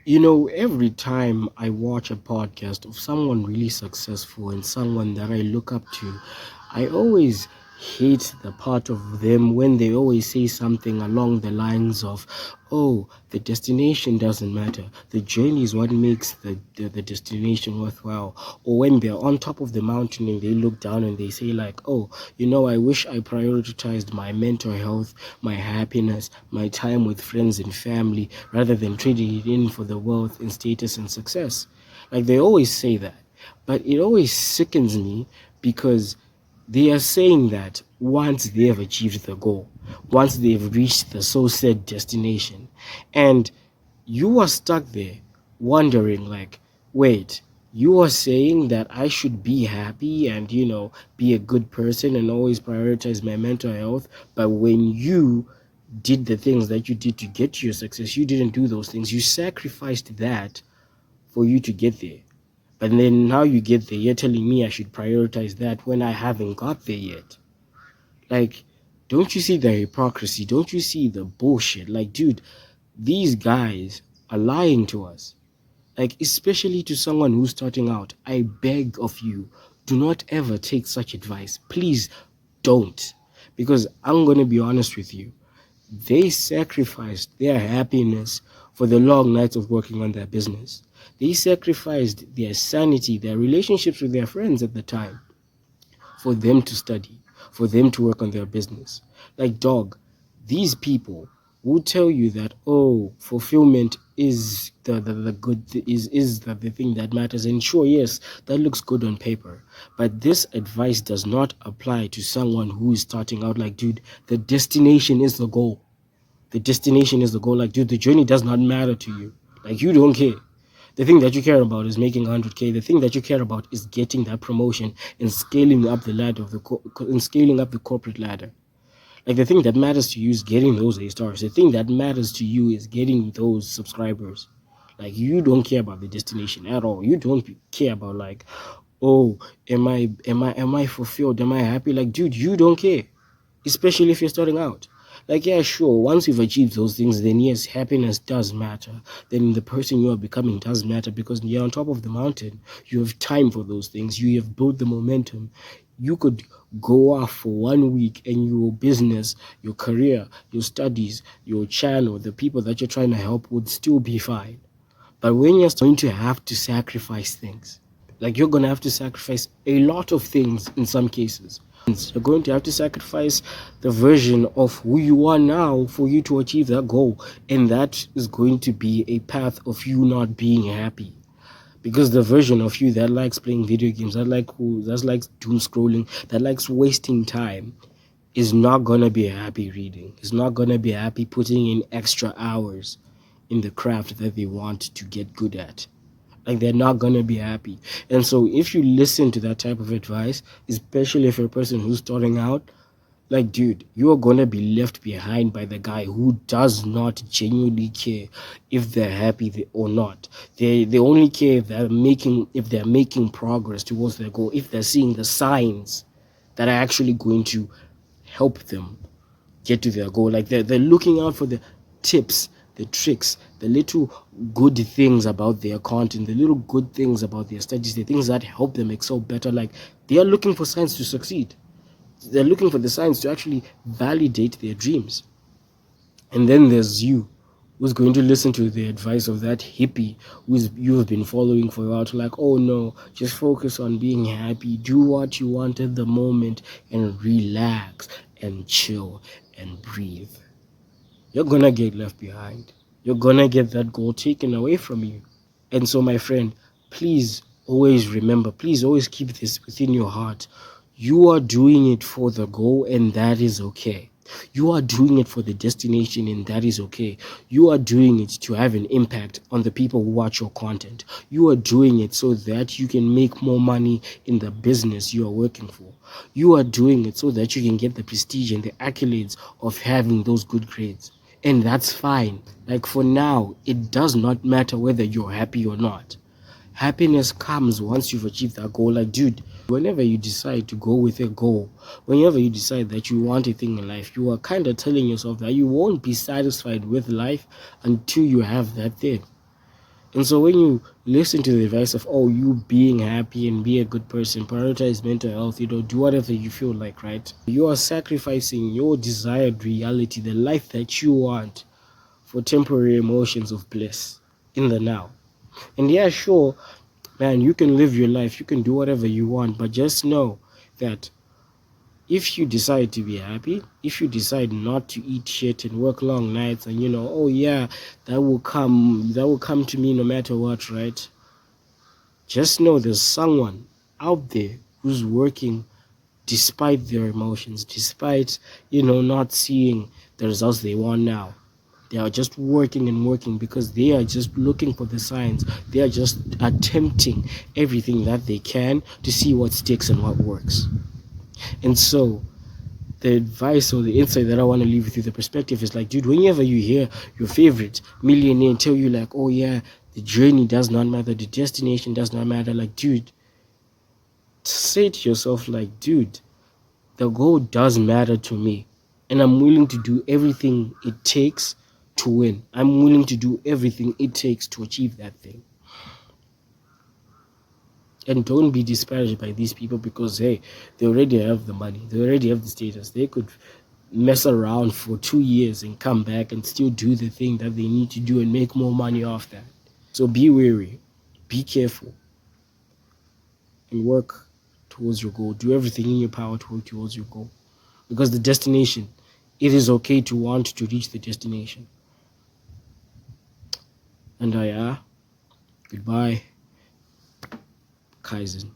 Every time I watch a podcast of someone really successful and someone that I look up to, I always hate the part of them when they always say something along the lines of, oh, the destination doesn't matter. The journey is what makes the destination worthwhile. Or when they're on top of the mountain and they look down and they say, like, oh, I wish I prioritized my mental health, my happiness, my time with friends and family, rather than trading it in for the wealth and status and success. Like they always say that. But it always sickens me because they are saying that once they have achieved the goal, once they've reached the so said destination, and you are stuck there wondering, like, wait, you are saying that I should be happy and, be a good person and always prioritize my mental health, but when you did the things that you did to get to your success, you didn't do those things. You sacrificed that for you to get there. But then now you get there, you're telling me I should prioritize that when I haven't got there yet. Like, don't you see the hypocrisy? Don't you see the bullshit? Like, dude, these guys are lying to us. Like, especially to someone who's starting out. I beg of you, do not ever take such advice. Please don't. Because I'm going to be honest with you. They sacrificed their happiness for the long nights of working on their business. They sacrificed their sanity, their relationships with their friends at the time for them to study, for them to work on their business. Like, dog, these people will tell you that, oh, fulfillment is the good is the thing that matters. And sure, yes, that looks good on paper, but this advice does not apply to someone who is starting out. Like, dude, the destination is the goal. The destination is the goal. Like, dude, the journey does not matter to you. Like, you don't care. The thing that you care about is making 100K. The thing that you care about is getting that promotion and scaling up the ladder and scaling up the corporate ladder. Like, the thing that matters to you is getting those A stars. The thing that matters to you is getting those subscribers. Like, you don't care about the destination at all. You don't care about, like, oh, am I fulfilled? Am I happy? Like, dude, you don't care. Especially if you're starting out. Like, yeah, sure, once you've achieved those things, then yes, happiness does matter. Then the person you are becoming does matter because you're on top of the mountain. You have time for those things. You have built the momentum. You could go off for 1 week and your business, your career, your studies, your channel, the people that you're trying to help would still be fine. But when you're going to have to sacrifice things, like you're going to have to sacrifice a lot of things in some cases. You're going to have to sacrifice the version of who you are now for you to achieve that goal. And that is going to be a path of you not being happy. Because the version of you that likes playing video games, that likes doom scrolling, that likes wasting time, is not going to be happy reading. Is not going to be happy putting in extra hours in the craft that they want to get good at. Like, they're not gonna be happy. And so if you listen to that type of advice, especially if you're a person who's starting out, like, dude, you are gonna be left behind by the guy who does not genuinely care if they're happy or not. They only care if they're making progress towards their goal, if they're seeing the signs that are actually going to help them get to their goal. Like, they're looking out for the tips, the tricks, the little good things about their content, the little good things about their studies, the things that help them excel better. Like, they are looking for signs to succeed. They're looking for the signs to actually validate their dreams. And then there's you, who's going to listen to the advice of that hippie you have been following for a while, to, like, oh no, just focus on being happy, do what you want at the moment, and relax and chill and breathe. You're gonna get left behind. You're gonna get that goal taken away from you. And so, my friend, please always remember, please always keep this within your heart. You are doing it for the goal, and that is okay. You are doing it for the destination, and that is okay. You are doing it to have an impact on the people who watch your content. You are doing it so that you can make more money in the business you are working for. You are doing it so that you can get the prestige and the accolades of having those good grades. And that's fine. Like, for now, it does not matter whether you're happy or not. Happiness comes once you've achieved that goal. Like, dude, whenever you decide to go with a goal, whenever you decide that you want a thing in life, you are kind of telling yourself that you won't be satisfied with life until you have that thing. And so when you listen to the advice of, oh, you being happy and be a good person, prioritize mental health, do whatever you feel like, right? You are sacrificing your desired reality, the life that you want, for temporary emotions of bliss in the now. And yeah, sure, man, you can live your life, you can do whatever you want, but just know that if you decide to be happy, if you decide not to eat shit and work long nights, and oh yeah, that will come to me no matter what, right? Just know there's someone out there who's working despite their emotions, despite not seeing the results they want now. They are just working and working because they are just looking for the signs. They are just attempting everything that they can to see what sticks and what works. And so the advice or the insight that I want to leave with you, the perspective is like, dude, whenever you hear your favorite millionaire tell you like, oh yeah, the journey does not matter, the destination does not matter, like, dude, say to yourself like, dude, the goal does matter to me, and I'm willing to do everything it takes to win. I'm willing to do everything it takes to achieve that thing. And don't be disparaged by these people because, hey, they already have the money. They already have the status. They could mess around for 2 years and come back and still do the thing that they need to do and make more money off that. So be wary. Be careful. And work towards your goal. Do everything in your power to work towards your goal. Because the destination, it is okay to want to reach the destination. And goodbye, Kaizen.